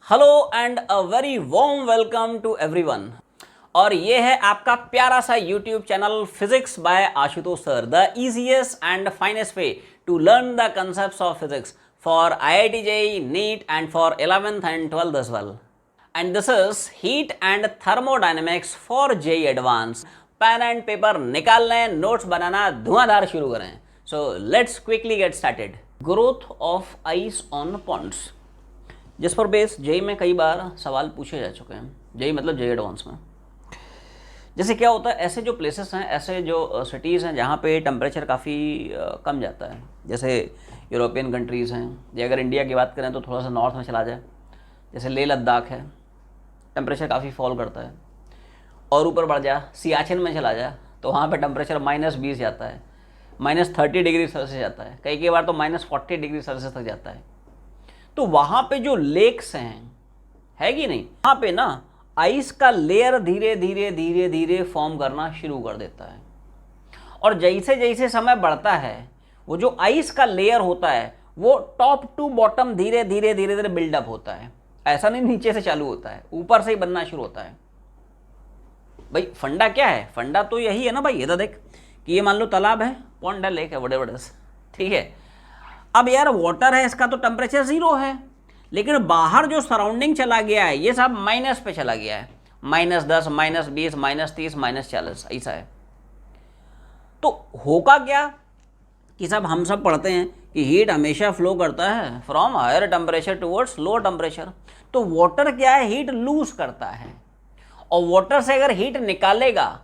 Hello and a very warm welcome to everyone. और ये है आपका प्यारा सा YouTube channel physics by Ashutosh sir, the easiest and finest way to learn the concepts of physics for IIT JEE, NEET and for 11th and 12th as well. And this is heat and thermodynamics for JEE Advanced. Pen and paper निकाल लें, notes बनाना धुआंधार शुरू करें। So let's quickly get started. Growth of ice on ponds, जिस पर base JEE में कई बार सवाल पूछे जा चुके हैं। जेई मतलब जेई एडवांस में। जैसे क्या होता है, ऐसे जो प्लेसेस हैं, ऐसे जो सिटीज़ हैं जहाँ पे टेम्परेचर काफ़ी कम जाता है, जैसे यूरोपियन कंट्रीज़ हैं, या अगर इंडिया की बात करें तो थोड़ा सा नॉर्थ में चला जाए, जैसे लेह लद्दाख है, टेम्परेचर काफ़ी फॉल करता है। और ऊपर बढ़ जा, सियाचिन में चला जा, तो वहाँ पे टेम्परेचर -20 जाता है, -30 डिग्री सेल्सियस जाता है, कई बार तो -40 डिग्री सेल्सियस तक जाता है। तो वहाँ पे जो लेक्स हैं, है कि नहीं, वहाँ पे ना आइस का लेयर धीरे धीरे धीरे धीरे फॉर्म करना शुरू कर देता है। और जैसे जैसे समय बढ़ता है, वो जो आइस का लेयर होता है वो टॉप टू बॉटम धीरे धीरे धीरे धीरे बिल्डअप होता है। ऐसा नहीं नीचे से चालू होता है, ऊपर से ही बनना शुरू होता है। भाई फंडा क्या है? फंडा तो यही है ना भाई, ये तो देख कि ये मान लो तालाब है, पॉन्ड है, लेक है, वडेवर, ठीक है। अब यार वाटर है, इसका तो टेम्परेचर 0 है, लेकिन बाहर जो सराउंडिंग चला गया है ये सब माइनस पे चला गया है, -10, -20, -30, -40, ऐसा है। तो होगा क्या कि सब हम सब पढ़ते हैं कि हीट हमेशा फ्लो करता है from higher temperature towards lower temperature. तो वाटर क्या है, हीट लूज करता है, और वाटर से अगर हीट निकालेगा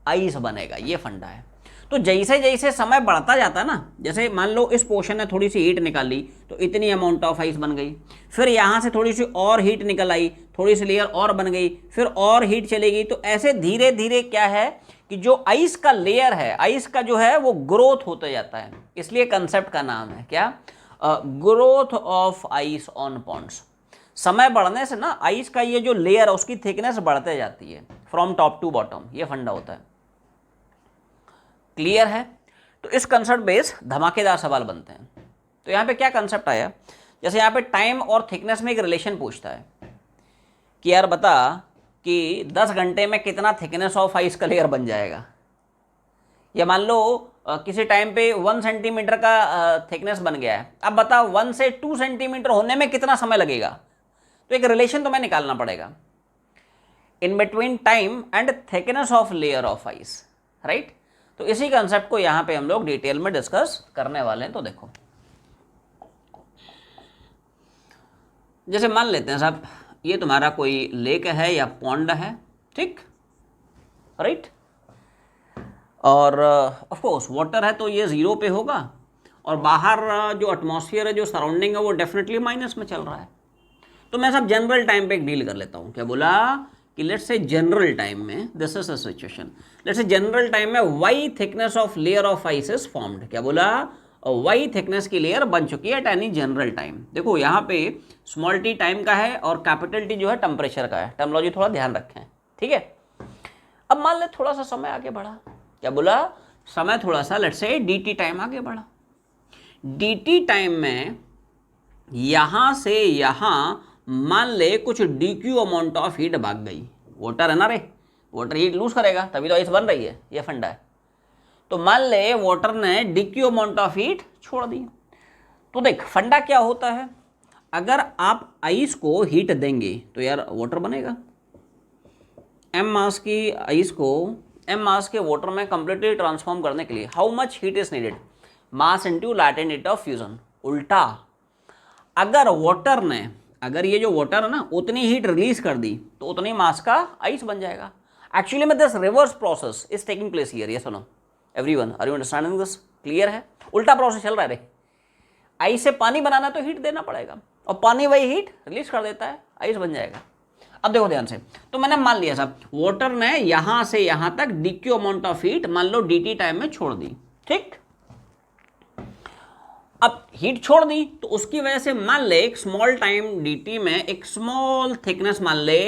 आइस बनेगा, ये फंडा है। तो जैसे जैसे समय बढ़ता जाता है ना, जैसे मान लो इस पोर्शन ने थोड़ी सी हीट निकाली तो इतनी अमाउंट ऑफ आइस बन गई, फिर यहाँ से थोड़ी सी और हीट निकल आई, थोड़ी सी लेयर और बन गई, फिर और हीट चलेगी। तो ऐसे धीरे धीरे क्या है कि जो आइस का लेयर है, आइस का जो है वो ग्रोथ होते जाता है। इसलिए कंसेप्ट का नाम है क्या, growth of ice on ponds. समय बढ़ने से ना आइस का ये जो लेयर है उसकी थिकनेस बढ़ते जाती है फ्रॉम टॉप टू बॉटम, ये फंडा होता है। क्लियर है? तो इस कंसेप्ट बेस धमाकेदार सवाल बनते हैं। तो यहाँ पे क्या कंसेप्ट आया, जैसे यहाँ पे टाइम और थिकनेस में एक रिलेशन पूछता है कि यार बता कि 10 घंटे में कितना थिकनेस ऑफ आइस का लेयर बन जाएगा। या मान लो किसी टाइम पे 1 सेंटीमीटर का थिकनेस बन गया है, अब बता 1 से 2 सेंटीमीटर होने में कितना समय लगेगा। तो एक रिलेशन तुम्हें निकालना पड़ेगा in between time and thickness of layer of ice, right. तो इसी कंसेप्ट को यहाँ पे हम लोग डिटेल में डिस्कस करने वाले हैं। तो देखो, जैसे मान लेते हैं साहब ये तुम्हारा कोई लेक है या पॉन्ड है, ठीक, राइट। और ऑफ कोर्स वाटर है तो ये 0 पे होगा, और बाहर जो एटमॉस्फेयर है, जो सराउंडिंग है, वो डेफिनेटली माइनस में चल रहा है। तो मैं सब जनरल टाइम पे एक डील कर लेता हूँ। क्या बोला कि लेट्स से जनरल टाइम में, this is a situation, let's say general time में why thickness of layer of ice is formed. क्या बोला, वाई थिकनेस की लेयर बन चुकी है एट एनी जनरल टाइम। देखो यहाँ पे स्मॉल टी टाइम का है और कैपिटल टी जो है टेम्परेचर का है। टर्मोलॉजी थोड़ा ध्यान रखें, ठीक है। अब मान ले थोड़ा सा समय आगे बढ़ा, क्या बोला, समय थोड़ा सा लेट्स से dt टाइम आगे बढ़ा। dt टाइम में यहाँ से यहाँ मान ले कुछ dq अमाउंट ऑफ हीट भाग गई। वाटर है ना रे, वाटर हीट लूज करेगा तभी तो आइस बन रही है, ये फंडा है। तो मान ले वाटर ने dq अमाउंट ऑफ हीट छोड़ दी। तो देख फंडा क्या होता है, अगर आप आइस को हीट देंगे तो यार वाटर बनेगा। m मास की आइस को m मास के वाटर में कंप्लीटली ट्रांसफॉर्म करने के लिए how much heat is needed, mass into latent heat of fusion. उल्टा, अगर वाटर ने, अगर ये जो वाटर है ना उतनी हीट रिलीज कर दी तो उतनी मास का आइस बन जाएगा। एक्चुअली में this reverse process is taking place here, yes और no everyone, are you understanding this? Clear है? उल्टा प्रोसेस चल रहा है रे। आइस से पानी बनाना तो हीट देना पड़ेगा, और पानी वही हीट रिलीज कर देता है, आइस बन जाएगा। अब देखो ध्यान से, तो मैंने मान लिया साहब वाटर ने यहां से यहां तक dq अमाउंट ऑफ हीट मान लो dt टाइम में छोड़ दी, ठीक। अब हीट छोड़ दी तो उसकी वजह से मान ले एक स्मॉल टाइम dt में एक स्मॉल थिकनेस मान ले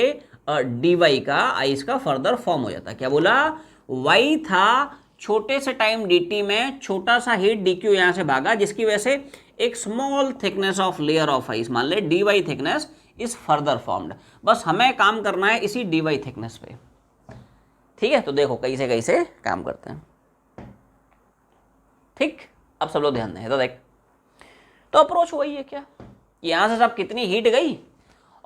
dy का आइस का फर्दर फॉर्म हो जाता है। क्या बोला, y था छोटे से टाइम dt में छोटा सा हीट dq यहाँ से भागा, जिसकी वजह से एक small thickness of layer of ice मान ले dy thickness is further formed. बस हमें काम करना है इसी dy थिकनेस पे, ठीक है। तो देखो कैसे काम करते हैं, ठीक। अब सब लोग ध्यान दें, तो देख, तो अप्रोच वही है क्या, यहां से सब कितनी हीट गई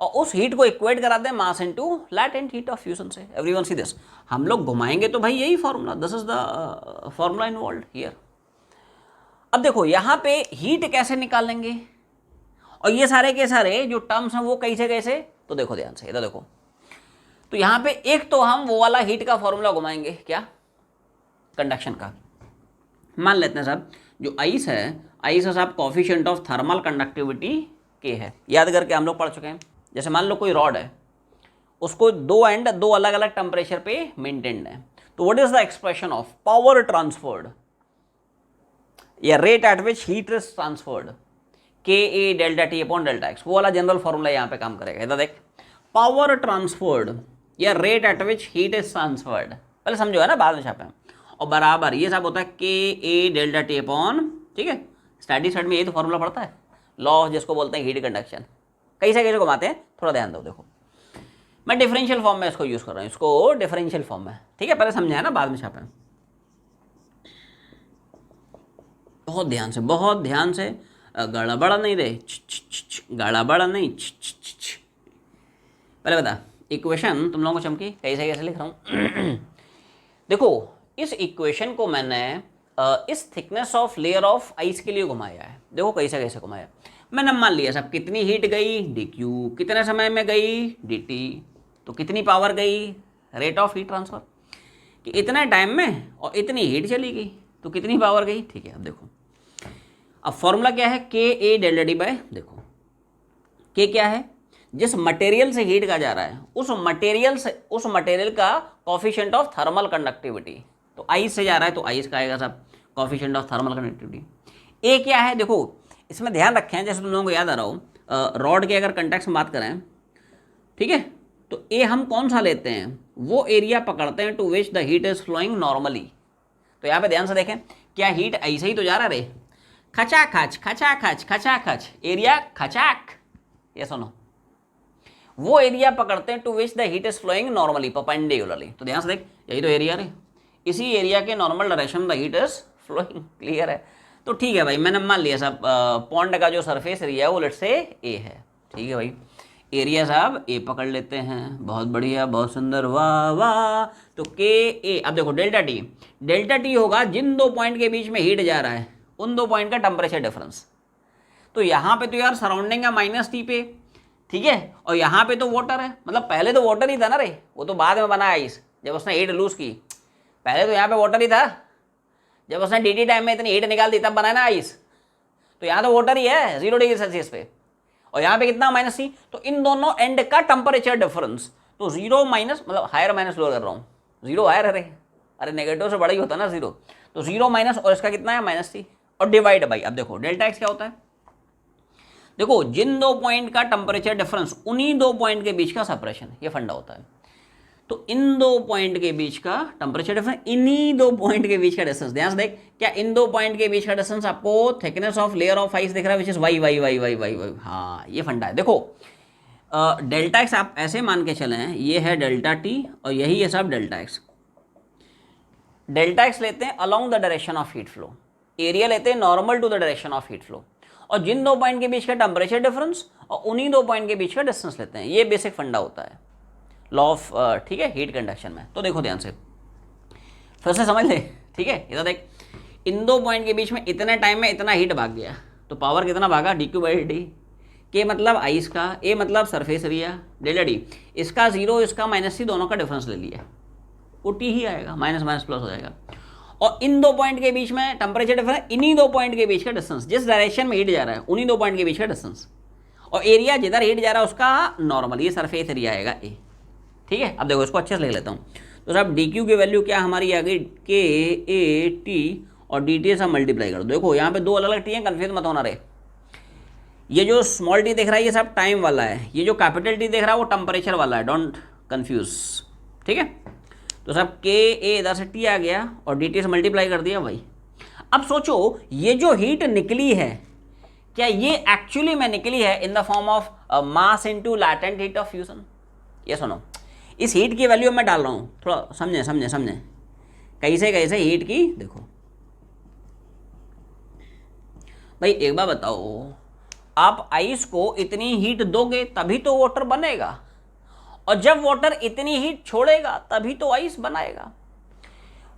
और उस हीट को इक्वेट करा दें mass into latent heat of fusion से। एवरीवन सी दिस, हम लोग घुमाएंगे तो भाई यही formula, this is the formula involved here. अब देखो यहाँ पे हीट कैसे निकालेंगे, और ये सारे के सारे जो टर्म्स हैं वो कैसे, तो देखो ध्यान से, इधर देखो। तो यहाँ पे एक तो हम वो वाला हीट का फॉर्मूला घुमाएंगे, क्या, कंडक्शन का। मान लेते हैं साहब जो आइस है साहब कोफिशिएंट ऑफ थर्मल कंडक्टिविटी के है, याद करके हम लोग पढ़ चुके हैं। जैसे मान लो कोई रॉड है, उसको दो एंड दो अलग अलग टेम्परेचर पे मेंटेन्ड है, तो what is the expression of power transferred या rate at which heat is transferred, K A delta T upon delta X, वो वाला जनरल फॉर्मूला यहाँ पे काम करेगा। इधर देख, पावर ट्रांसफर्ड या rate at which heat is transferred, पहले समझो है ना, बाद में छापे, और बराबर ये सब होता है के ए डेल्टा टी अपॉन, ठीक है। स्टडी सेट में ये तो फॉर्मूला पड़ता है, लॉ जिसको बोलते हैं हीट कंडक्शन। कैसे घुमाते हैं, थोड़ा ध्यान दो। देखो मैं डिफरेंशियल फॉर्म में इसको यूज कर रहा हूँ, इसको डिफरेंशियल फॉर्म में, ठीक है। पहले समझाया ना, बाद में छापे। बहुत ध्यान से, गड़बड़ नहीं रे, गड़बड़ नहीं। पहले बता, इक्वेशन तुम लोगों को चमकी, कैसे लिख रहा हूँ। देखो इस इक्वेशन को मैंने इस thickness of layer of ice के लिए घुमाया है। देखो कैसे घुमाया, मैंने मान लिया सब कितनी हीट गई dq, कितने समय में गई dt, तो कितनी पावर गई, रेट ऑफ हीट ट्रांसफर, कि इतने टाइम में और इतनी हीट चली गई, तो कितनी पावर गई, ठीक है। अब देखो, अब फॉर्मूला क्या है, के ए डेल्टा डी बाय, देखो के क्या है, जिस मटेरियल से हीट का जा रहा है उस मटेरियल का कोफिशिएंट ऑफ थर्मल कंडक्टिविटी, तो आइस से जा रहा है तो आइस का आएगा सब कोफिशिएंट ऑफ थर्मल कंडक्टिविटी। ए क्या है, देखो इसमें ध्यान रखें, जैसे तुम लोगों को याद आ रहा हो, रॉड के अगर कंटेक्स्ट में बात करें, ठीक है, तो ए हम कौन सा लेते हैं, वो एरिया पकड़ते हैं to which the heat is flowing normally. तो यहाँ पे ध्यान से देखें, क्या हीट ऐसे ही तो जा रहा रे, खचाखच एरिया खचाक, ये सुनो, वो एरिया पकड़ते हैं to which the heat is flowing normally perpendicularly. तो ध्यान से देख, यही तो एरिया रे, इसी एरिया के normal direction the heat is flowing, clear है। तो ठीक है भाई, मैंने मान लिया साहब पॉन्ड का जो सरफेस एरिया है वो लेट्स से ए है, ठीक है भाई। एरिया साहब ए पकड़ लेते हैं, बहुत बढ़िया, बहुत सुंदर, वाह वाह। तो के ए, अब देखो डेल्टा टी होगा जिन दो पॉइंट के बीच में हीट जा रहा है, उन दो पॉइंट का टेम्परेचर डिफरेंस। तो यहाँ पे तो यार सराउंडिंग है -T पे, ठीक है, और यहाँ पे तो वाटर है, मतलब पहले तो वाटर ही था ना रे, वो तो बाद में बना आइस जब उसने हीट लूज की, पहले तो यहाँ पे वाटर ही था, जब उसने dt टाइम में इतनी हीट निकाल दी तब बना ना आइस। तो यहाँ तो वाटर ही है 0 डिग्री सेल्सियस पे, और यहाँ पे कितना -T, तो इन दोनों एंड का टेम्परेचर डिफरेंस, तो 0 माइनस, मतलब हायर माइनस लोअर कर रहा हूँ, 0 हायर है रे, अरे नेगेटिव से बड़ा ही होता है ना 0, तो 0 माइनस, और इसका कितना है -T, और डिवाइड बाई, अब देखो डेल्टा एक्स क्या होता है, देखो जिन दो पॉइंट का टेम्परेचर डिफरेंस, उन्हीं दो पॉइंट के बीच का सेपरेशन, ये फंडा होता है। तो इन दो पॉइंट के बीच का टेम्परेचर डिफरेंस, इन्हीं दो पॉइंट के बीच का डिस्टेंस, ध्यान से देख, क्या इन दो पॉइंट के बीच का डिस्टेंस आपको thickness of layer of ice दिख रहा है, विच इज वाई, हाँ ये फंडा है। देखो डेल्टा एक्स आप ऐसे मान के चले हैं, ये है डेल्टा टी और यही है सब डेल्टा एक्स। डेल्टा एक्स लेते हैं along the direction of heat flow, area लेते हैं normal to the direction of heat flow, और जिन दो पॉइंट के बीच का टेम्परेचर डिफरेंस और उन्हीं दो पॉइंट के बीच का डिस्टेंस लेते हैं, ये बेसिक फंडा होता है लॉ ऑफ, ठीक है, हीट कंडक्शन में। तो देखो ध्यान से, फिर से समझ ले, ठीक है, इधर देख, इन दो पॉइंट के बीच में इतने टाइम में इतना हीट भाग गया, तो पावर कितना भागा, dq/d, के मतलब आइस का, ए मतलब सरफेस एरिया, डेल्टा डी, इसका 0 इसका -T, दोनों का डिफरेंस ले लिया, वो टी ही आएगा, माइनस प्लस हो जाएगा, और इन दो पॉइंट के बीच में टेम्परेचर डिफरेंस, इन्हीं दो पॉइंट के बीच का डिस्टेंस, जिस डायरेक्शन में हीट जा रहा है उन्हीं दो पॉइंट के बीच का डिस्टेंस, और एरिया जिधर हीट जा रहा है उसका नॉर्मल, ये सरफेस एरिया आएगा ए, ठीक है। अब देखो इसको अच्छे से लिख लेता हूँ, तो साहब dq की वैल्यू क्या हमारी आ गई, के ए टी, और dt सब मल्टीप्लाई कर दो। देखो यहाँ पे दो अलग अलग टी हैं, कन्फ्यूज मत होना रे, ये जो स्मॉल टी दिख रहा है ये सब टाइम वाला है, ये जो कैपिटल टी दिख रहा है वो टेम्परेचर वाला है, डोंट कन्फ्यूज, ठीक है। तो साहब के ए इधर से टी आ गया और dt से मल्टीप्लाई कर दिया भाई। अब सोचो ये जो हीट निकली है, क्या ये एक्चुअली में निकली है in the form of mass into latent heat of fusion. ये सुनो, इस हीट की वैल्यू मैं डाल रहा हूँ, थोड़ा समझे समझे समझे, कैसे कैसे हीट की। देखो भाई एक बार बताओ, आप आइस को इतनी हीट दोगे तभी तो वाटर बनेगा, और जब वाटर इतनी हीट छोड़ेगा तभी तो आइस बनाएगा।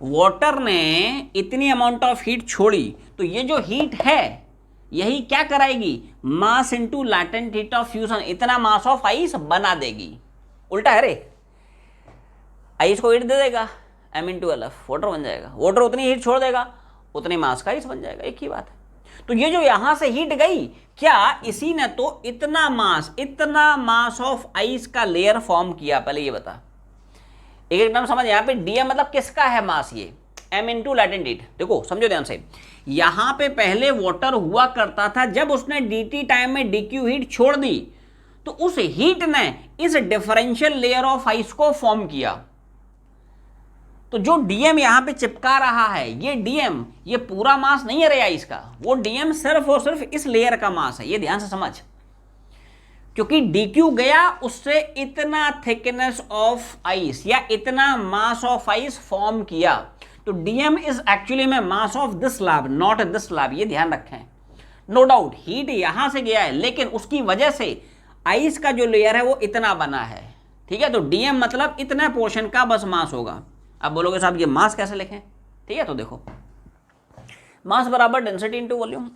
वाटर ने इतनी अमाउंट ऑफ हीट छोड़ी, तो ये जो हीट है यही क्या कराएगी, mass into latent heat of fusion, इतना मास ऑफ आइस बना देगी। उल्टा है रे, आइस को हीट दे देगा m into L F, water बन जाएगा, वाटर उतनी हीट छोड़ देगा उतनी मास का आइस बन जाएगा, एक ही बात है। तो ये जो यहां से हीट गई, क्या इसी ने तो इतना मास ऑफ आइस का लेयर फॉर्म किया, पहले ये बता। एक एकदम समझ, यहाँ पे डीएम मतलब किसका है मास, ये m इंटू लैटेंट हीट। देखो समझो ध्यान से, यहां पे पहले वाटर हुआ करता था, जब उसने dt टाइम में dq हीट छोड़ दी तो उस हीट ने इस डिफरेंशियल लेयर ऑफ आइस को फॉर्म किया। तो जो डीएम यहां पे चिपका रहा है, ये डीएम, ये पूरा मास नहीं है रे आइस का, वो डीएम सिर्फ और सिर्फ इस लेयर का मास है, ये ध्यान से समझ। क्योंकि dq गया, उससे इतना थिकनेस ऑफ आइस या इतना मास ऑफ आइस फॉर्म किया, तो dm इज एक्चुअली में mass of this slab, not this slab, ये ध्यान रखें। नो डाउट हीट यहां से गया है, लेकिन उसकी वजह से आइस का जो लेयर है वो इतना बना है, ठीक है। तो dm मतलब इतना पोर्शन का बस मास होगा। अब बोलोगे साहब ये मास कैसे लिखें, ठीक है। तो देखो, मास बराबर डेंसिटी इंटू वॉल्यूम।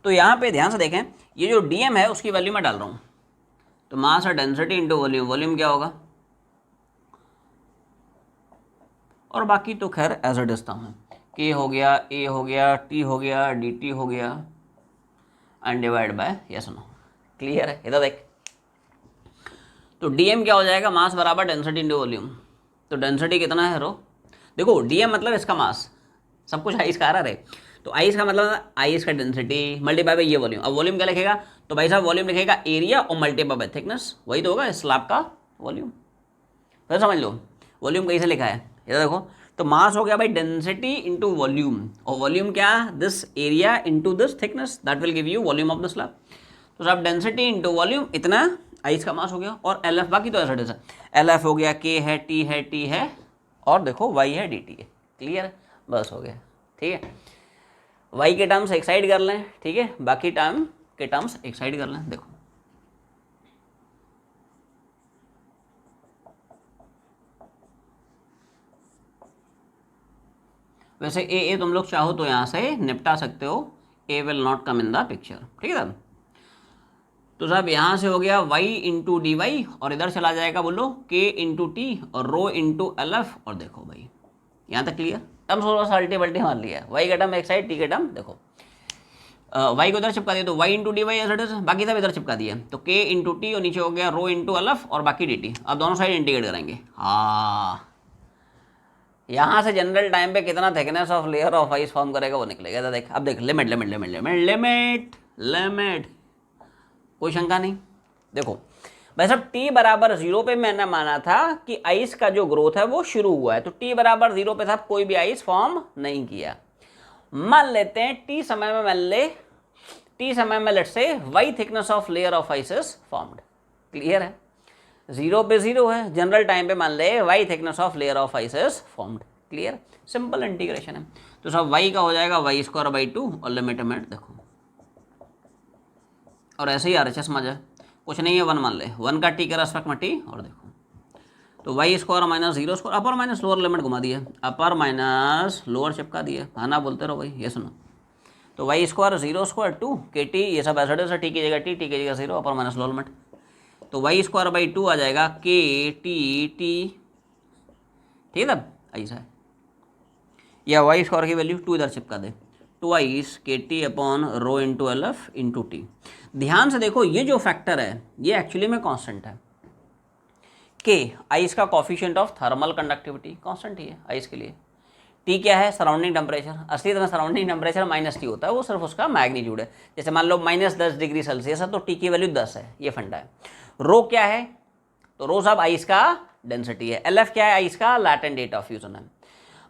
तो यहां पे ध्यान से देखें, ये जो dm है उसकी वैल्यू मैं डाल रहा हूं, तो मास और डेंसिटी इंटू वॉल्यूम, वॉल्यूम क्या होगा, और बाकी तो खैर एज इट इज था, के हो गया, ए हो गया, टी हो गया, डी टी हो गया, and divide by, yes no, clear है। इधर देख, तो डीएम क्या हो जाएगा, मास बराबर डेंसिटी इंटू वॉल्यूम। तो डेंसिटी कितना है रो, देखो डीएम मतलब इसका मास, सब कुछ आइस का आ रहा है, तो आइस का मतलब आइस का डेंसिटी मल्टीप्लाई बाय ये वॉल्यूम। अब वॉल्यूम क्या लिखेगा, तो भाई साहब वॉल्यूम लिखेगा एरिया और मल्टीप्लाई बाय थिकनेस, वही तो होगा स्लैब का वॉल्यूम। फिर समझ लो वॉल्यूम कैसे लिखा है, इधर देखो, तो मास हो गया भाई डेंसिटी इंटू वॉल्यूम, और वॉल्यूम क्या, this area into this thickness, that will give you volume of the slab. तो साहब डेंसिटी इंटू वॉल्यूम, इतना आइस का मास हो गया, और एल एफ बाकी तो ऐसा है, एल एफ हो गया, के है, टी है, टी है, और देखो वाई है, डी टी है, क्लियर है, बस हो गया, ठीक है। वाई के टर्म्स एक साइड कर लें, ठीक है, बाकी टर्म के टर्म्स एक साइड कर लें। देखो वैसे ए तुम लोग चाहो तो यहाँ से निपटा सकते हो, A will not come in the picture, ठीक है साहब। तो साहब यहाँ से हो गया y इंटू डी वाई, और इधर चला जाएगा बोलो k इंटू टी और रो इंटू एल एफ, और देखो भाई यहाँ तक क्लियर, टर्म्स थोड़ा सा अल्टी बल्टी मार लिया है, y का टर्म एक साइड, t का टर्म देखो, y को इधर चिपका दिया तो y into d y as it is, बाकी सब इधर चिपका दिया, तो k इंटू टी और नीचे हो गया रो इंटू एल एफ और बाकी डी टी। अब दोनों साइड इंटीग्रेट करेंगे, हाँ यहाँ से जनरल टाइम पे कितना thickness of layer of ice form करेगा वो निकलेगा। देख अब देख, limit limit limit limit limit limit, कोई शंका नहीं। देखो भाई साहब t बराबर 0 पे मैंने माना था कि आइस का जो ग्रोथ है वो शुरू हुआ है, तो t बराबर 0 पे साहब कोई भी आइस फॉर्म नहीं किया। मान लेते हैं t समय में, मान ले t समय में let's say y thickness of layer of ice is formed, clear है, 0 पे 0 है, जनरल टाइम पे मान ले y thickness of layer of ice is formed, clear, simple integration है। तो सब y का हो जाएगा y स्क्वायर बाई 2 और लिमिट लिमिट देखो, और ऐसे ही RHS समझ है, कुछ नहीं है, 1 मान ले, 1 का t के रेस्पेक्ट में t, और देखो तो y स्क्वायर माइनस 0 स्क्वायर, अपर माइनस लोअर लिमिट घुमा दिए, अपर माइनस लोअर चिपका दिए, हाँ ना बोलते रहो भाई, ये सुनो, तो y स्क्वायर 0 स्क्वायर 2 के टी, ये सब ऐसा है, t की जगह t, t की जगह 0, अपर माइनस लोअर लिमिट, तो y स्क्वायर बाई 2 आ जाएगा के टी टी, ठीक है, ऐसा है, या y स्क्वायर की वैल्यू 2 इधर चिपका दे, ट्वाइस के T upon rho into L F into T. ध्यान से देखो ये जो फैक्टर है ये एक्चुअली में कांस्टेंट है, के आइस का coefficient of thermal conductivity constant ही है आइस के लिए, टी क्या है सराउंडिंग टेम्परेचर, असली में सराउंडिंग टेम्परेचर माइनस टी होता है, वो सिर्फ उसका मैग्नीट्यूड है, जैसे मान लो -10 डिग्री सेल्सियस है तो टी की वैल्यू 10 है, ये फंडा है। रो क्या है, तो रो साहब आइस का डेंसिटी है, एल एफ क्या है आइस का लैटेंट रेट ऑफ फ्यूजन है,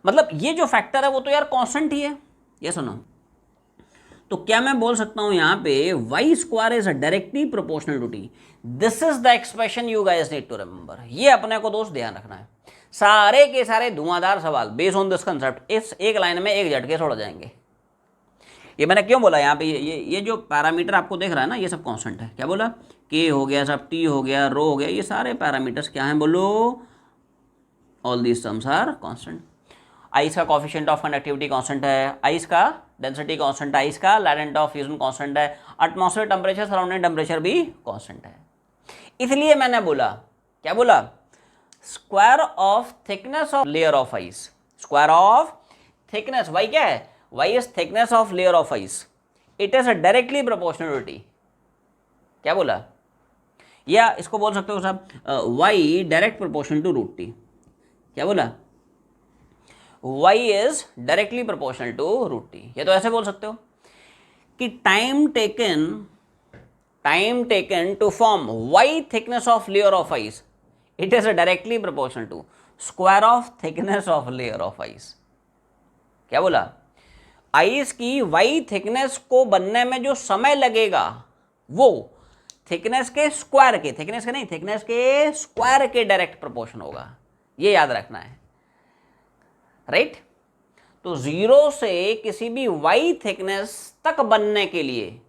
मतलब ये जो फैक्टर है वो तो यार कांस्टेंट ही है, ये सुनो, तो क्या मैं बोल सकता हूं यहां पे y square is directly proportional to t। This is the expression you guys need to remember. ये अपने को दोस्त ध्यान रखना है। सारे के सारे धुआंधार सवाल बेस्ड ऑन दिस कंसेप्ट इस एक लाइन में एक झटके से उड़ जाएंगे। ये मैंने क्यों बोला यहाँ पे ये जो पैरामीटर आपको देख रहा है ना, ये सब कांस्टेंट है। क्या बोला? k हो गया, सब t हो गया, रो हो गया, ये सारे पैरामीटर्स क्या हैं? बोलो, all these terms are constant. Ice का कोफिशिएंट ऑफ कंडक्टिविटी कांस्टेंट है, आइस का डेंसिटी कांस्टेंट है, आइस का लैटेंट ऑफ फ्यूजन कांस्टेंट है, एटमॉस्फेयर टेम्परेचर, सराउंडिंग टेम्परेचर भी कांस्टेंट है। इसलिए मैंने बोला, क्या बोला? Square of thickness of layer of ice, square of thickness, y क्या है? Y is thickness of layer of ice, it is directly proportional to t. क्या बोला? या इसको बोल सकते हो साहब y direct proportional to root t. क्या बोला? y is directly proportional to root t. ये तो ऐसे बोल सकते हो कि time taken to form y thickness of layer of ice, it is directly proportional to square of thickness of layer of ice. क्या बोला? आइस की y थिकनेस को बनने में जो समय लगेगा वो थिकनेस के स्क्वायर के, थिकनेस के नहीं, थिकनेस के स्क्वायर के डायरेक्ट प्रोपोर्शन होगा। ये याद रखना है, राइट? तो जीरो से किसी भी y थिकनेस तक बनने के लिए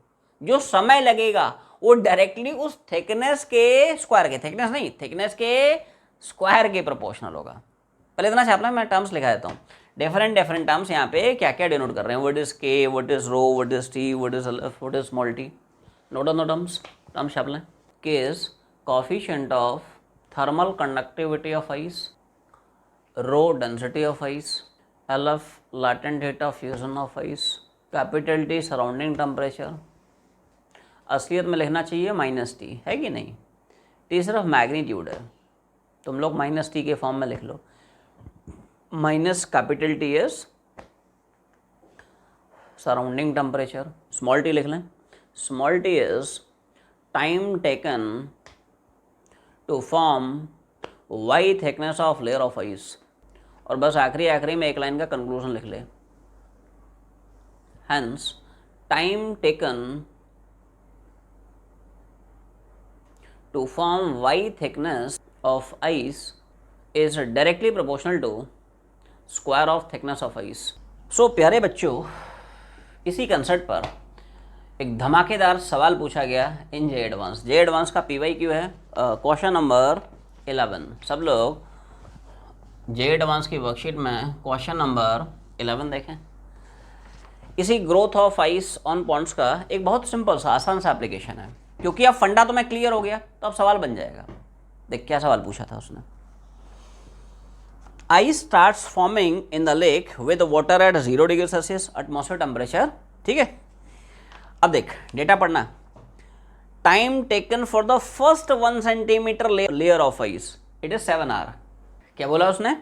जो समय लगेगा वो डायरेक्टली उस थिकनेस के स्क्वायर के, थिकनेस नहीं, थिकनेस के स्क्वायर के प्रोपोर्शनल होगा। पहले इतना छापना है, मैं टर्म्स लिखा देता हूँ। डिफरेंट टर्म्स यहाँ पे क्या क्या डिनोट कर रहे हैं। What is k, what is rho, what is t, what is small t। Note on the terms छाप लें। k is coefficient of thermal conductivity of ice, rho density of ice, LF latent heat of fusion of ice, capital T surrounding temperature. असलियत में लिखना चाहिए -t, है कि नहीं? t सिर्फ मैग्नीट्यूड है, तुम लोग -t के फॉर्म में लिख लो। Minus capital T is surrounding temperature, small t लिख लें। Small t is time taken to form y thickness of layer of ice. और बस आखिरी में एक लाइन का कंक्लूजन लिख ले। Hence time taken to form y thickness of ice is directly proportional to square of thickness of ice. So प्यारे बच्चों, इसी कंसेप्ट पर एक धमाकेदार सवाल पूछा गया इन जे एडवांस का PYQ है क्वेश्चन नंबर 11। सब लोग जे एडवांस की वर्कशीट में क्वेश्चन नंबर 11 देखें। इसी growth of ice on ponds का एक बहुत सिंपल सा आसान सा एप्लीकेशन है। क्योंकि अब फंडा तो मैं क्लियर हो गया, तो अब सवाल बन जाएगा। देख क्या सवाल पूछा था उसने। Ice starts forming in the lake with water at 0 degree Celsius atmosphere temperature. ठीक है, अब देख डेटा पढ़ना। Time taken for the first 1 centimetre layer of ice, it is 7 hour. क्या बोला उसने?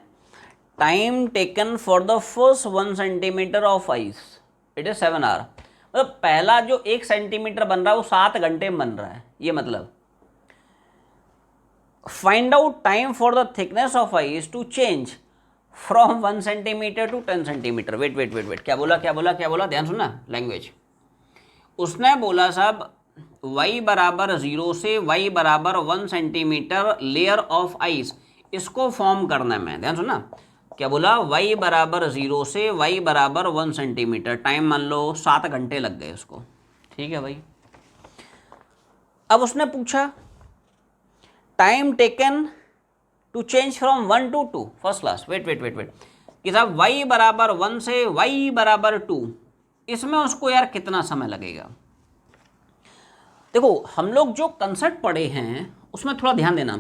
Time taken for the first 1 centimetre of ice, it is 7 hour. मतलब पहला जो 1 सेंटीमीटर बन रहा है वो 7 घंटे में बन रहा है। ये मतलब find out time for the thickness of ice to change from 1 centimetre to 10 centimetre. Wait, क्या बोला? ध्यान सुनना लैंग्वेज। उसने बोला साहब y बराबर 0 से y बराबर 1 सेंटीमीटर लेयर ऑफ आइस, इसको फॉर्म करने में, ध्यान सुनना, क्या बोला? y बराबर 0 से y बराबर 1 सेंटीमीटर, टाइम मान लो 7 घंटे लग गए उसको। ठीक है भाई। अब उसने पूछा time taken to change from 1 to 2, first class. Wait कि साहब y बराबर 1 से y बराबर 2, इसमें उसको यार कितना समय लगेगा? देखो, हम लोग जो कंसेप्ट पढ़े हैं उसमें थोड़ा ध्यान देना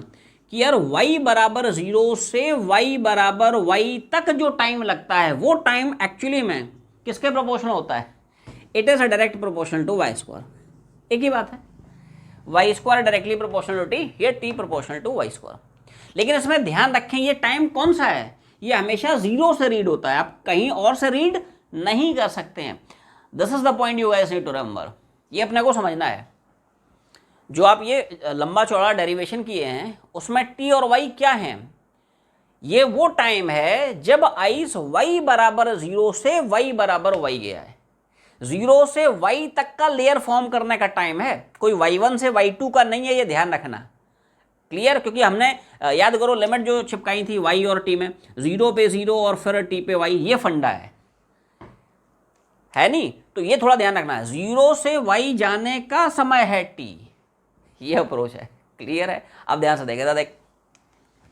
कि यार y बराबर 0 से y बराबर y तक जो टाइम लगता है वो टाइम एक्चुअली में किसके प्रोपोर्शनल होता है? It is a direct proportional to y square. एक ही बात है, y square directly proportional to t, ये t proportional to y square. लेकिन इसमें ध्यान रखें ये टाइम कौन सा है? ये हमेशा 0 से रीड होता है, आप कहीं और से रीड नहीं कर सकते हैं। This is the point you guys need to remember. ये अपने को समझना है। जो आप ये लंबा चौड़ा डेरिवेशन किए हैं उसमें t और y क्या हैं? ये वो टाइम है जब आइस y बराबर 0 से y बराबर y गया है। 0 से y तक का लेयर फॉर्म करने का टाइम है, कोई y1 से y2 का नहीं है, ये ध्यान रखना। क्लियर? क्योंकि हमने याद करो लिमिट जो चिपकाई थी y और t में, 0 पे 0 और फिर t पे y, ये फंडा है नहीं? तो ये थोड़ा ध्यान रखना है, 0 से y जाने का समय है t, ये अप्रोच है। क्लियर है? अब ध्यान से देखेगा, देख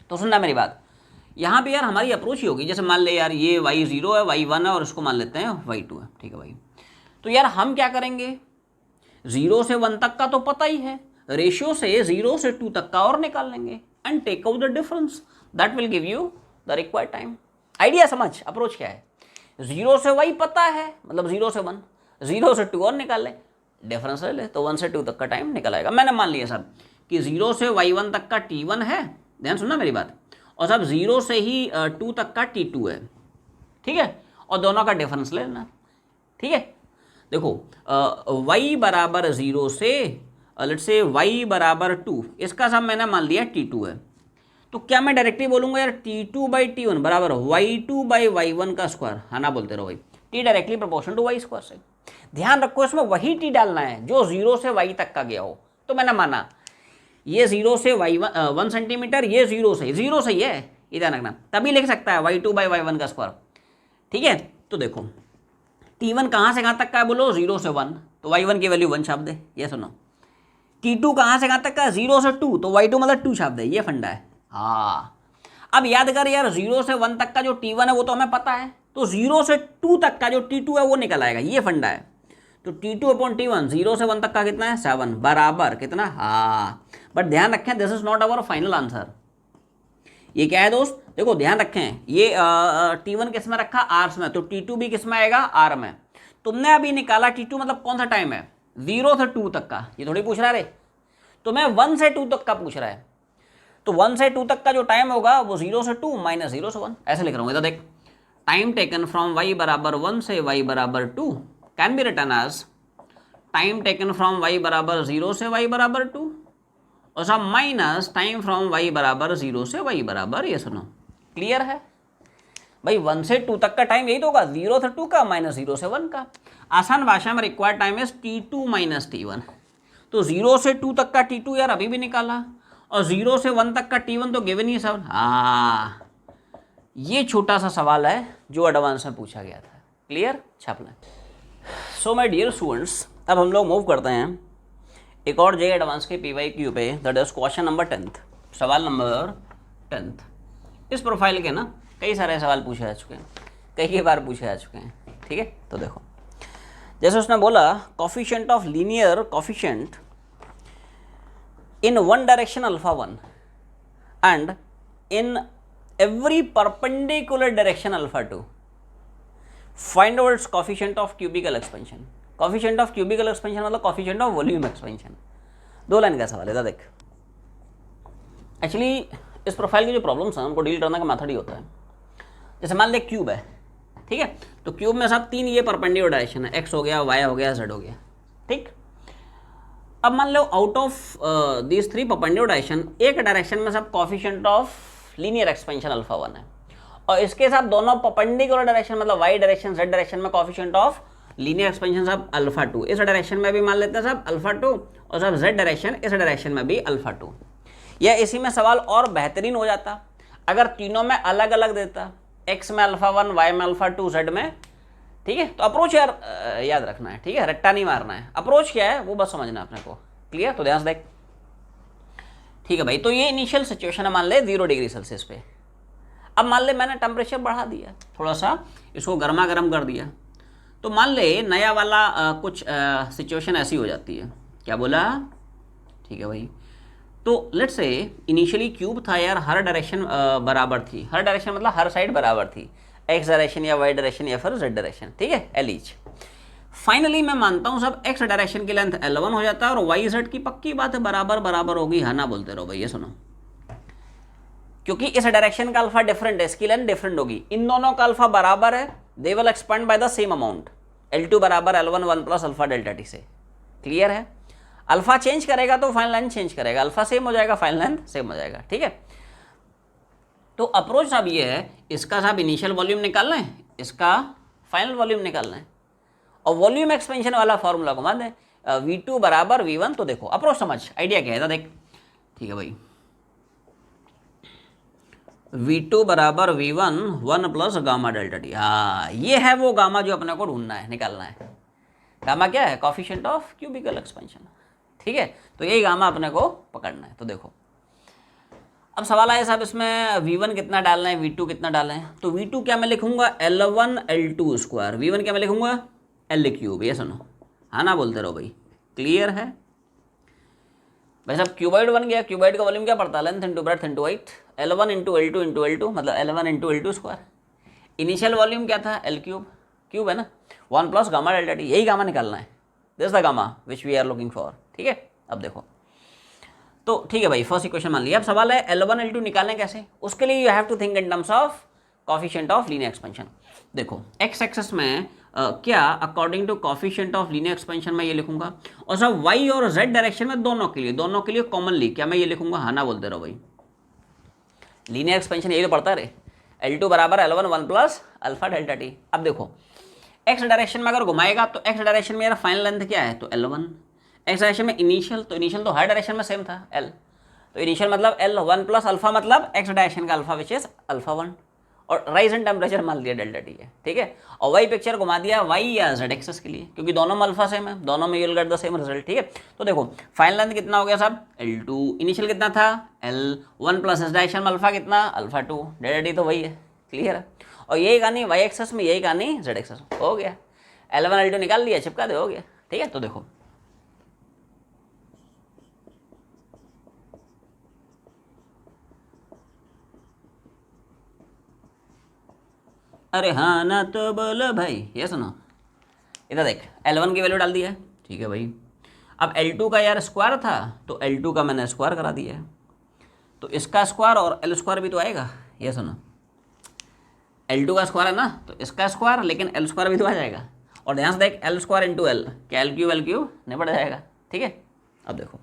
तो सुनना मेरी बात, यहाँ पे यार हमारी अप्रोच ही होगी, जैसे मान ले यार ये y0 है, y1 है और इसको मान लेते हैं y2 है, ठीक है भाई। तो यार हम क्या करेंगे, 0 से 1 तक का तो पता ही है, रेशियो से 0 से 2 तक का और निकाल लेंगे and take out the difference, that will give you the required time. Idea समझ, अप्रोच क्या है, 0 से y पता है, मतलब 0 से 1, 0 से 2 और निकाल ले, डिफरेंस ले ले, तो 1 से 2 तक का टाइम निकल आएगा। मैंने मान लिया साहब कि 0 से y1 तक का t1 है, ध्यान सुनना मेरी बात, और साहब 0 से ही 2 तक का t2 है, ठीक है, और दोनों का डिफरेंस ले लेना, ठीक है। देखो y बराबर 0 से लेट्स से y बराबर 2, इसका साहब मैंने मान लिया t2 है, तो क्या मैं डायरेक्टली बोलूँगा यार t2 बाई t1 बराबर y2 बाई y1 का स्क्वायर, हाँ ना बोलते रहो भाई, t directly proportional to y square से। ध्यान रखो इसमें वही t डालना है जो 0 से y तक का गया हो, तो मैंने माना ये 0 से y1 सेंटीमीटर, ये 0 से ही है, ये ध्यान रखना, तभी लिख सकता है y2 बाई y1 का स्क्वायर, ठीक है। तो देखो t1 कहाँ से कहाँ तक का है बोलो, 0 से 1, तो y1 की वैल्यू 1 छाप दे, ये सुनो। t2 कहाँ से कहाँ तक का, 0 से 2, तो y2 मतलब 2 छाप दे, ये फंडा है। हाँ अब याद कर यार, 0 से 1 तक का जो t1 है वो तो हमें पता है, तो 0 से 2 तक का जो t2 है वो निकल आएगा, ये फंडा है। तो t2 अपॉन t1, 0 से 1 तक का कितना है, 7 बराबर कितना, हाँ, बट ध्यान रखें this is not our final answer. ये क्या है दोस्त, देखो ध्यान रखें, ये t1 किस में रखा, r में, तो t2 भी किस में आएगा, r में। तुमने अभी निकाला t2 मतलब कौन सा टाइम है, 0 से 2 तक का, ये थोड़ी पूछ रहा है रे, तुम्हें 1 से 2 तक का पूछ रहा है, तो 1 से 2 तक का जो टाइम होगा वो 0 से 2 माइनस 0 से 1, ऐसे लिख रहा हूँ। तो देख टाइम टेकन फ्रॉम y बराबर 1 से y बराबर 2 can be written as time taken from y बराबर 0 से y बराबर 2 और सब माइनस टाइम फ्रॉम y बराबर 0 से y बराबर, ये सुनो क्लियर है भाई, 1 से 2 तक का टाइम यही तो होगा, 0 से 2 का माइनस 0 से 1 का। आसान भाषा में required time is t2 minus t1, तो 0 से 2 तक का t2 यार अभी भी निकाला, और 0 से 1 तक का t1 तो गिवन ही है सब। हाँ ये छोटा सा सवाल है जो एडवांस में पूछा गया था, क्लियर, छाप लें। सो माय डियर स्टूडेंट्स, अब हम लोग मूव करते हैं एक और जे एडवांस के PYQ पे, दैट इज क्वेश्चन नंबर 10, सवाल नंबर 10। इस प्रोफाइल के ना कई सारे सवाल पूछे जा चुके हैं, कई बार पूछे जा चुके हैं, ठीक है। तो देखो जैसे उसने बोला coefficient of linear coefficient in one direction alpha 1 and in every perpendicular direction alpha 2, find out its coefficient of cubical expansion। coefficient of cubical expansion मतलब coefficient of volume expansion, 2 line का सवाल है। देख एक्चुअली इस profile की जो problems हैं उनको डील करने का मेथड ही होता है, जैसे मान ले क्यूब है, ठीक है, तो क्यूब में सब 3 ये परपेंडिकुलर डायरेक्शन है, x हो गया, y हो गया, z हो गया, ठीक। अब मान लो out of this 3 perpendicular direction, एक डायरेक्शन में सब coefficient of linear expansion alpha 1 है, और इसके साथ दोनों परपेंडिकुलर डायरेक्शन मतलब y डायरेक्शन z डायरेक्शन में कोफिशिएंट ऑफ लीनियर एक्सपेंशन सब अल्फा 2, इस डायरेक्शन में भी मान लेते हैं सब अल्फा 2, और सब z डायरेक्शन इस डायरेक्शन में भी अल्फा 2। या इसी में सवाल और बेहतरीन हो जाता अगर तीनों में अलग अलग देता, x में अल्फा 1, y में अल्फा 2, z में, ठीक है। तो अप्रोच यार याद रखना है, ठीक है, रट्टा नहीं मारना है, अप्रोच क्या है वो बस समझना है अपने को, क्लियर। तो ध्यान से देख, ठीक है भाई, तो ये इनिशियल सिचुएशन है, मान ले 0 डिग्री सेल्सियस पे। अब मान ले मैंने टेम्परेचर बढ़ा दिया थोड़ा सा, इसको गर्मा गर्म कर दिया, तो मान ले नया वाला कुछ सिचुएशन ऐसी हो जाती है, क्या बोला, ठीक है भाई। तो लेट्स से इनिशियली क्यूब था यार, हर डायरेक्शन बराबर थी, हर डायरेक्शन मतलब हर साइड बराबर थी, x डायरेक्शन या y डायरेक्शन या फिर z डायरेक्शन, ठीक है, L ईच। फाइनली मैं मानता हूँ सब x डायरेक्शन की लेंथ L1 हो जाता है, और y z की पक्की बात है बराबर बराबर होगी, हाँ ना बोलते रहो भाई, ये सुनो, क्योंकि इस डायरेक्शन का अल्फा डिफरेंट है, इसकी लेंथ डिफरेंट होगी, इन दोनों का अल्फा बराबर है, they will expand by the same amount, L2 बराबर L1 1 plus alpha delta T से, क्लियर है। अल्फा चेंज करेगा तो फाइनल लेंथ चेंज करेगा, अल्फा सेम हो जाएगा, फाइनल लेंथ सेम हो जाएगा, ठीक है। तो अप्रोच साहब ये है, इसका साहब इनिशियल वॉल्यूम निकालना है, इसका फाइनल वॉल्यूम निकालना है, और वॉल्यूम एक्सपेंशन वाला फॉर्मूला घुमा दें, V2 बराबर V1। तो देखो अप्रोच समझ, आइडिया क्या है देख, ठीक है भाई, V2 बराबर V1 1 plus gamma delta T. हाँ, ये है वो गामा जो अपने को ढूंढना है, निकालना है। गामा क्या है? कोफिशिएंट ऑफ क्यूबिकल एक्सपेंशन, ठीक है। तो यही गामा अपने को पकड़ना है। तो देखो अब सवाल आया साहब, इसमें V1 कितना डालना है, V2 कितना डालना है। तो V2 क्या मैं लिखूंगा, L1 L2 स्क्वायर, V1 क्या मैं लिखूंगा, L क्यूब। ये सुनो, हाँ ना बोलते रहो भाई, क्लियर है भाई साहब। क्यूबाइड बन गया, क्यूबाइड का वॉल्यूम क्या पड़ता है, length into breadth into height, L1 into L2 into L2 मतलब L1 into L2 square. Initial volume क्या था, L क्यूब, क्यूब है ना, 1 प्लस गामा डेल्टा टी, यही गामा निकालना है, this the gamma which we are looking for, ठीक है। अब देखो तो ठीक है भाई, फर्स्ट इक्वेशन मान लिया। अब सवाल है L1 L2 निकालने कैसे, उसके लिए you have to think in terms of coefficient of linear expansion. देखो एक्स एक्सेस में क्या according to coefficient of linear expansion में ये लिखूंगा, और सब वाई और जेड डायरेक्शन में दोनों के लिए कॉमनली क्या मैं ये लिखूंगा, हाँ ना बोलते रहो भाई। लीनियर एक्सपेंशन यही तो पढ़ता रहे, L2 बराबर L1 1 plus alpha delta T. अब देखो एक्स डायरेक्शन में अगर घुमाएगा तो एक्स डायरेक्शन में मेरा फाइनल लेंथ क्या है, तो L1। एक्स डायरेक्शन में इनिशियल, तो इनिशियल तो हर डायरेक्शन में सेम था L, तो इनिशियल मतलब L1 प्लस अल्फा मतलब एक्स डायरेक्शन का अल्फा विच इज अल्फा 1, और राइज इन टेम्परेचर मान लिया डेल्टा टी है, ठीक है। और वाई पिक्चर घुमा दिया वाई या जेड एक्सेस के लिए, क्योंकि दोनों में अल्फा सेम है, दोनों में you will get the same result, ठीक है। तो देखो फाइनल लेंथ कितना हो गया साहब, L2, इनिशियल कितना था L1 प्लस एस डायरेक्शन में अल्फा कितना, अल्फा 2, डेल्टा टी तो वही है, क्लियर है। और यही कहानी वाई एक्सेस में, यही कहानी जेड एक्सेस में, हो गया। L1 L2 निकाल लिया, चिपका दे, हो गया, ठीक है। तो देखो अरे हाँ ना तो बोलो भाई, ये सुनो, इधर देख L1 की वैल्यू डाल दी है, ठीक है भाई। अब L2 का यार स्क्वायर था, तो L2 का मैंने स्क्वायर करा दिया है, तो इसका स्क्वायर और L स्क्वायर भी तो आएगा। ये सुनो, L2 का स्क्वायर है ना, तो इसका स्क्वायर, लेकिन L स्क्वायर भी तो आ जाएगा। और ध्यान से देख, L स्क्वायर इंटू L, क्या L क्यूब निपट जाएगा, ठीक है। अब देखो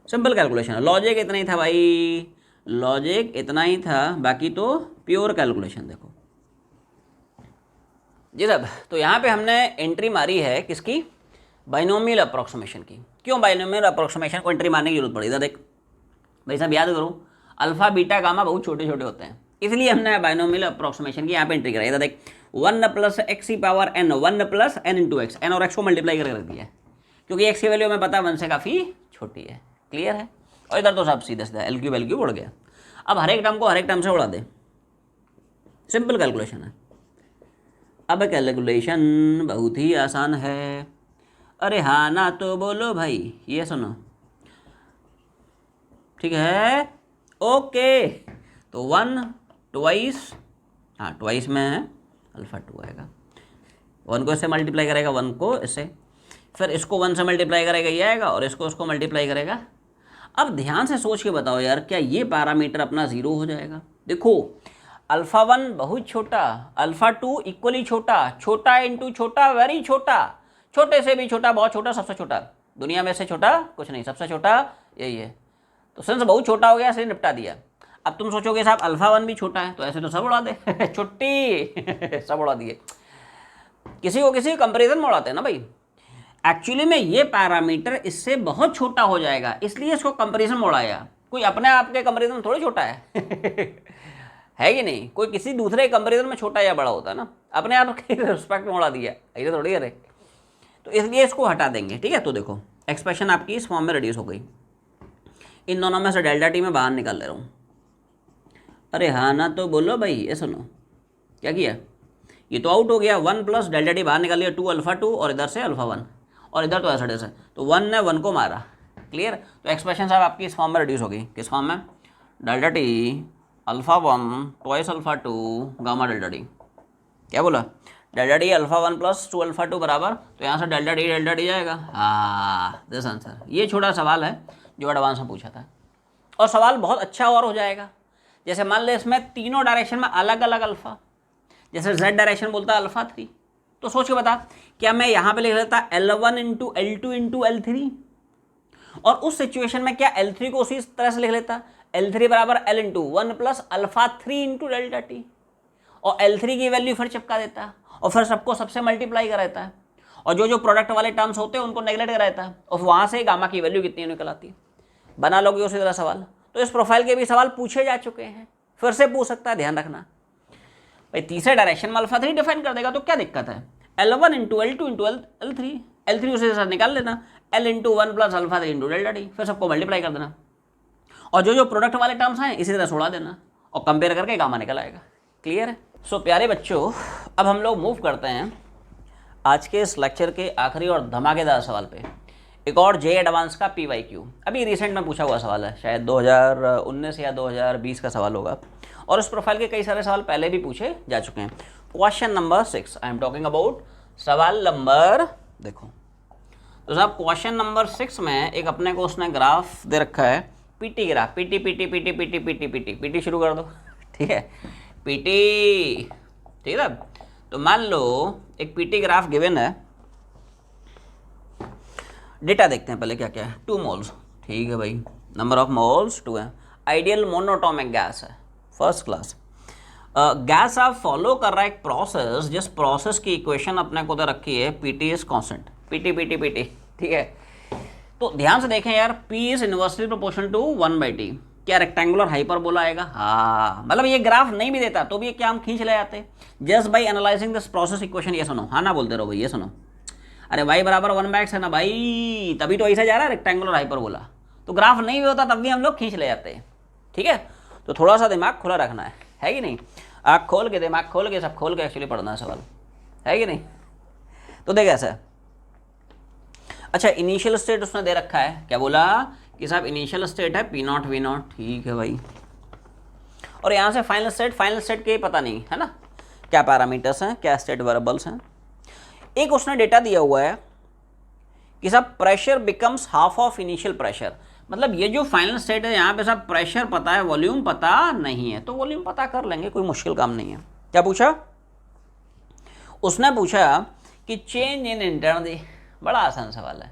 सिंपल कैलकुलेशन है, लॉजिक इतना ही था भाई, लॉजिक इतना ही था, बाकी तो प्योर कैलकुलेशन। देखो जी साहब, तो यहाँ पे हमने एंट्री मारी है किसकी, बाइनोमियल अप्रोक्सीमेशन की। क्यों बाइनोमियल अप्रोक्सीमेशन को एंट्री मारने की जरूरत पड़ी, इधर देख भाई साहब, याद करो अल्फा बीटा गामा बहुत छोटे छोटे होते हैं, इसलिए हमने बाइनोमियल अप्रोक्सीमेशन की यहाँ पे एंट्री कराई। इधर देख 1 प्लस एक्स की power n, 1 plus n into x, n और एक्स को मल्टीप्लाई करके रख दिया है, क्योंकि एक्स की वैल्यू हमें पता है 1 से काफ़ी छोटी है, क्लियर है। और इधर तो सब सीधे सीधा L क्यूब उड़ गया। अब हर एक टर्म को हर एक टर्म से उड़ा दे, सिंपल कैलकुलेशन है। अब कैलकुलेशन बहुत ही आसान है, अरे हाँ ना तो बोलो भाई, ये सुनो, ठीक है, ओके। तो 1 ट्वाइस, हाँ ट्वाइस में है अल्फा 2 आएगा, 1 को इससे मल्टीप्लाई करेगा, 1 को इससे, फिर इसको 1 से मल्टीप्लाई करेगा ये आएगा, और इसको उसको मल्टीप्लाई करेगा। अब ध्यान से सोच के बताओ यार, क्या ये पैरामीटर अपना 0 हो जाएगा। देखो अल्फा 1 बहुत छोटा, अल्फा 2 इक्वली छोटा, छोटा इंटू छोटा वेरी छोटा, छोटे से भी छोटा, बहुत छोटा, सबसे छोटा, दुनिया में से छोटा कुछ नहीं, सबसे छोटा यही है। तो सिंस बहुत छोटा हो गया, इसलिए निपटा दिया। अब तुम सोचोगे साहब अल्फा 1 भी छोटा है, तो ऐसे तो सब उड़ा दे छुट्टी सब उड़ा दिए, किसी को किसी कंपेरिजन में उड़ाते हैं ना भाई। एक्चुअली में ये पैरामीटर इससे बहुत छोटा हो जाएगा, इसलिए इसको कंपेरिजन में उड़ाया। कोई अपने आप के कंपेरिजन में थोड़ी छोटा है है कि नहीं, कोई किसी दूसरे कंपेरिजन में छोटा या बड़ा होता है ना, अपने आप के रिस्पेक्ट में उड़ा दिया, ऐसे थोड़ी है। तो इसलिए इसको हटा देंगे, ठीक है। तो देखो एक्सप्रेशन आपकी इस फॉर्म में रिड्यूस हो गई, इन दोनों में से डेल्टा टी में बाहर निकाल ले रहा हूँ। अरे हाँ ना तो बोलो भाई, ये सुनो क्या किया, ये तो आउट हो गया, 1 प्लस डेल्टा टी बाहर निकाल लिया, 2 अल्फा 2, और इधर से अल्फा 1, और इधर तो ऐसा ऐसा, तो 1 ने 1 को मारा, क्लियर। तो एक्सप्रेशन साहब आपकी इस फॉर्म में रिड्यूस हो गई, किस फॉर्म में, delta T alpha 1 twice alpha 2 gamma delta T. क्या बोला, delta T alpha 1 plus 2 alpha 2 बराबर, तो यहाँ से डेल्टा टी जाएगा, हाँ दिस आंसर। ये छोटा सवाल है जो एडवांस में पूछा था, और सवाल बहुत अच्छा और हो जाएगा। जैसे मान ले इसमें तीनों डायरेक्शन में अलग अलग अल्फा, जैसे z डायरेक्शन बोलता है अल्फा 3, तो सोच के बता, क्या मैं यहाँ पे लिख लेता L1 into L2 into L3, और उस सिचुएशन में क्या L3 को उसी तरह से लिख लेता, L3 बराबर L into 1 plus alpha 3 into delta T, और L3 की वैल्यू फिर चिपका देता, और फिर सबको सबसे मल्टीप्लाई कर रहता है, और जो जो प्रोडक्ट वाले टर्म्स होते हैं उनको नेगलेक्ट कर रहता है, और वहाँ से गामा की वैल्यू कितनी निकल आती है। बना लोगे उसी तरह सवाल। तो इस प्रोफाइल के भी सवाल पूछे जा चुके हैं, फिर से पूछ सकता है, ध्यान रखना भाई। तीसरे डायरेक्शन में अल्फा 3 डिफाइन कर देगा तो क्या दिक्कत है, L1 into L2 into L3, L3 उसी के साथ निकाल लेना, L into 1 plus alpha 3 into delta T, फिर सबको मल्टीप्लाई कर देना, और जो जो प्रोडक्ट वाले टर्म्स हैं इसी तरह छोड़ा देना, और कंपेयर करके गामा निकल आएगा। क्लियर है? सो प्यारे बच्चों, अब हम लोग मूव करते हैं आज के इस लेक्चर के आखिरी और धमाकेदार सवाल पे, एक और जे एडवांस का PYQ। अभी रिसेंट में पूछा हुआ सवाल है, शायद 2019 या 2020 का सवाल होगा, और इस प्रोफाइल के कई सारे सवाल पहले भी पूछे जा चुके हैं। Question number 6 I am talking about, सवाल नंबर देखो। तो साहब क्वेश्चन नंबर 6 में एक अपने को उसने ग्राफ दे रखा है, PT graph, PT PT PT PT PT PT PT शुरू कर दो, ठीक है, पीटी, ठीक है। तो मान लो एक पीटी ग्राफ गिवन है, डेटा देखते हैं पहले क्या क्या है। 2 मोल्स, ठीक है भाई, नंबर ऑफ मोल्स 2 है, आइडियल मोनोटोमिक गैस है, फर्स्ट क्लास गैस। आप फॉलो कर रहा है एक प्रोसेस, जिस प्रोसेस की इक्वेशन अपने को दे रखी है PT is constant, PT PT PT, ठीक है। तो ध्यान से देखें यार, P is inversely proportional to 1/t, क्या रेक्टेंगुलर हाइपरबोला आएगा? हाँ, मतलब ये ग्राफ नहीं भी देता तो भी ये क्या हम खींच ले जाते just by analysing this process equation. ये सुनो, हाँ ना बोलते रहो भाई, ये सुनो, अरे y बराबर 1/x है ना भाई, तभी तो ऐसा जा रहा है रेक्टेंगुलर हाइपरबोला। तो ग्राफ नहीं भी होता तब भी हम लोग खींच ले जाते हैं, ठीक है। तो थोड़ा सा दिमाग खुला रखना है कि नहीं? आँख खोल के, दिमाग खोल के, सब खोल के एक्चुअली पढ़ना है सवाल, है कि नहीं? तो देख ऐसा है, अच्छा इनिशियल स्टेट उसने दे रखा है, क्या बोला कि साहब इनिशियल स्टेट है P0 V0, ठीक है भाई, और यहाँ से फाइनल स्टेट के पता नहीं है ना, क्या पैरामीटर्स हैं, क्या स्टेट वेरिएबल्स हैं। एक उसने डेटा दिया हुआ है कि साहब pressure becomes half of initial pressure, मतलब ये जो फाइनल स्टेट है यहाँ पे साहब प्रेशर पता है, वॉल्यूम पता नहीं है, तो वॉल्यूम पता कर लेंगे, कोई मुश्किल काम नहीं है। क्या पूछा उसने? पूछा कि चेंज इन इंटरनल, बड़ा आसान सवाल है,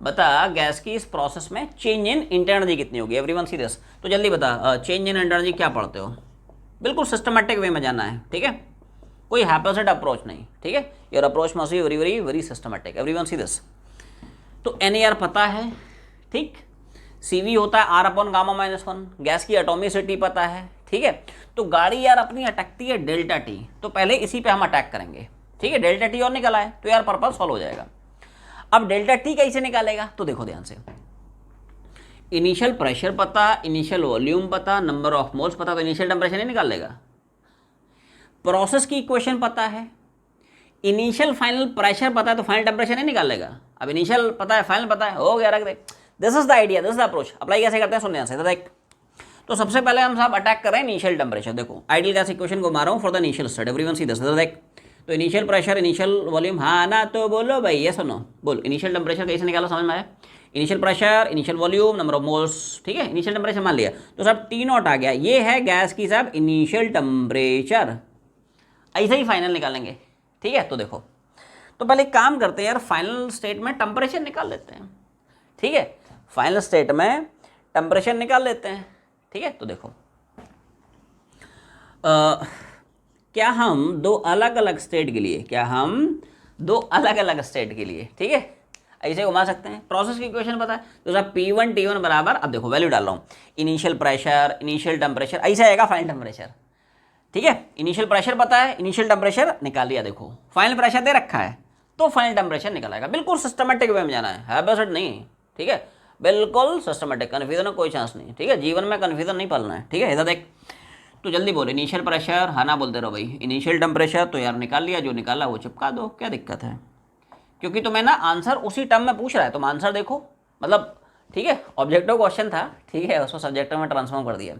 बता गैस की इस प्रोसेस में चेंज इन इंटरनल कितनी होगी, एवरीवन सी दिस। तो जल्दी बता, चेंज इन इंटरनल क्या पढ़ते हो? बिल्कुल सिस्टमेटिक वे में जाना है, ठीक है, कोई हैप्पीसेट अप्रोच नहीं, ठीक है, your approach must be very very very systematic, everyone see this. तो NAR पता है, ठीक, CV होता है R/γ-1, गैस की एटॉमिसिटी पता है, ठीक है। तो गाड़ी यार अपनी अटकती है डेल्टा टी, तो पहले इसी पे हम अटैक करेंगे, ठीक है, डेल्टा टी और निकला है तो यार पर्पस सॉल्व हो जाएगा। अब डेल्टा टी कैसे निकालेगा? तो देखो ध्यान से, इनिशियल प्रेशर पता, इनिशियल वॉल्यूम पता, नंबर ऑफ मोल्स पता, तो इनिशियल टेम्परेचर नहीं निकाल लेगा। प्रोसेस की इक्वेशन पता है, इनिशियल फाइनल प्रेशर पता है, तो फाइनल टेम्परेचर नहीं निकाल लेगा। अब इनिशियल पता है, फाइनल पता है, हो गया, रख दे। This is the idea, this is the approach. Apply कैसे करते हैं सुनने से, देख। तो सबसे पहले हम साहब अटैक कर रहे हैं इनिशियल टेम्परेचर। देखो आइडियल गैस इक्वेशन को मारा हूँ for the initial state, everyone see this, देख। तो इनिशियल प्रेशर, इनिशियल वॉल्यूम, हाँ ना, तो बोलो भाई, ये सुनो, बोल इनिशियल टेम्परेचर कैसे निकाला, समझ में आया? Initial pressure, initial volume, number of moles, ठीक है, इनिशियल टेम्परेचर मान लिया, तो साहब T0 आ गया, ये है गैस की साहब इनिशियल टेम्परेचर। ऐसे ही फाइनल निकालेंगे, ठीक है। तो देखो, तो पहले एक काम करते हैं यार, फाइनल स्टेट में टेम्परेचर निकाल लेते हैं, ठीक है, फाइनल स्टेट में टेम्परेचर निकाल लेते हैं, ठीक है। तो देखो क्या हम दो अलग अलग स्टेट के लिए, ठीक है, ऐसे घुमा सकते हैं। प्रोसेस की इक्वेशन पता है, तो साहब P1 T1 बराबर, अब देखो वैल्यू डाल रहा हूँ, इनिशियल प्रेशर, इनिशियल टेम्परेचर, ऐसे आएगा फाइनल टेम्परेचर, ठीक है। इनिशियल प्रेशर पता है, इनिशियल टेम्परेचर निकाल लिया, देखो फाइनल प्रेशर दे रखा है तो फाइनल टेम्परेचर निकल आएगा। बिल्कुल सिस्टमेटिक वे में जाना है, हैबिट नहीं, ठीक है, बिल्कुल सिस्टमेटिक, कन्फ्यूजन कोई चांस नहीं, ठीक है, जीवन में कन्फ्यूजन नहीं पालना है, ठीक है। इधर देख, तो जल्दी बोल, इनिशियल प्रेशर, हाँ ना बोलते रहो भाई, इनिशियल टेम्परेचर, तो यार निकाल लिया, जो निकाला वो चिपका दो, क्या दिक्कत है? क्योंकि तुम्हें ना आंसर उसी टर्म में पूछ रहा है, तुम आंसर देखो, मतलब ठीक है, ऑब्जेक्टिव क्वेश्चन था, ठीक है, उसको सब्जेक्टिव में ट्रांसफॉर्म कर दिया।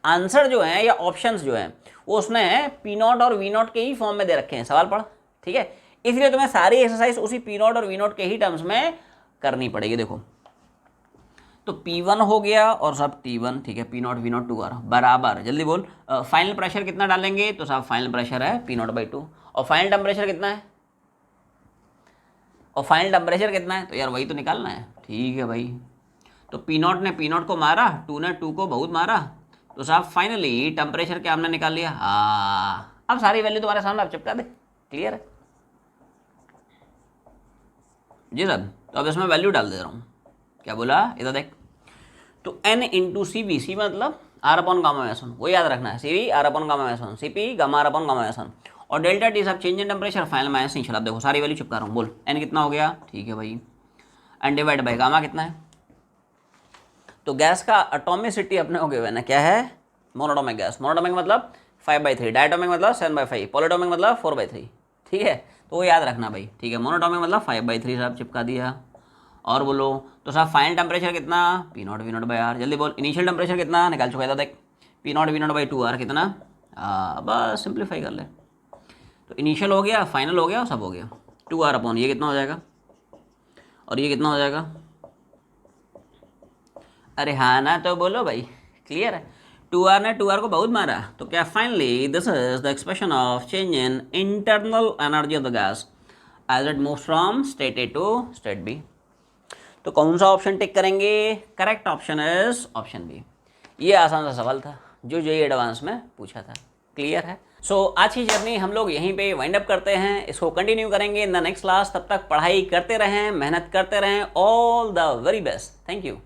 आंसर जो है या ऑप्शंस जो हैं वो उसने P0 और V0 के ही फॉर्म में दे रखे हैं, सवाल पढ़, ठीक है, इसलिए तुम्हें सारी एक्सरसाइज उसी P0 और V0 के ही टर्म्स में करनी पड़ेगी। देखो तो P1 हो गया और सब T1, ठीक है, P0 V0 2R बराबर, जल्दी बोल, फाइनल प्रेशर कितना डालेंगे, तो साहब फाइनल प्रेशर है P0/2, और फाइनल टेम्परेचर कितना है, तो यार वही तो निकालना है, ठीक है भाई। तो P0 ने P0 को मारा, 2 ने 2 को बहुत मारा, तो साहब फाइनली टेम्परेचर क्या हमने निकाल लिया, हाँ। अब सारी वैल्यू तुम्हारे सामने आप चिपका दे, क्लियर है जी सर। तो अब इसमें वैल्यू डाल दे रहा हूँ, क्या बोला इधर देख, तो n इंटू सी बी, सी मतलब आर अपॉन गामा में सन, वो याद रखना है, C V R upon gamma में सन, C P gamma R upon gamma में सन, और डेल्टा टी सब change in temperature final minus initial. अब देखो सारी वैल्यू चिपका रहा हूँ, बोल n कितना हो गया, ठीक है भाई, एंड डिवाइड बाई गामा कितना है, तो गैस का एटॉमिसिटी अपने हो गए ना क्या है, मोनोटॉमिक गैस, मोनोटॉमिक मतलब 5/3, डायटोमिक मतलब 7/5, पॉलीटॉमिक मतलब 4/3, ठीक है, तो वो याद रखना भाई, ठीक है, मोनोटॉमिक मतलब 5/3 साहब चिपका दिया। और बोलो तो साहब फाइनल टेम्परेचर कितना, P naught V naught by R, जल्दी बोल, इनिशियल टेम्परेचर कितना निकाल चुका था देख, P naught V naught by 2 R कितना, बस सिंप्लीफाई कर ले, तो इनिशियल हो गया, फाइनल हो गया, सब हो गया, 2 आर अपॉन ये कितना हो जाएगा, और ये कितना हो जाएगा, अरे हाँ ना, तो बोलो भाई, क्लियर है, 2r ने 2r को बहुत मारा, तो क्या finally this is the expression of change in internal energy of the gas as it moves from state A to state B. तो कौन सा ऑप्शन टिक करेंगे, correct option is option B. ये आसान सा सवाल था जो जेईई एडवांस में पूछा था, क्लियर है। सो आज की जर्नी हम लोग यहीं पे वाइंड अप करते हैं, इसको कंटिन्यू करेंगे इन द नेक्स्ट क्लास, तब तक पढ़ाई करते रहें, मेहनत करते रहें, all the very best, thank you.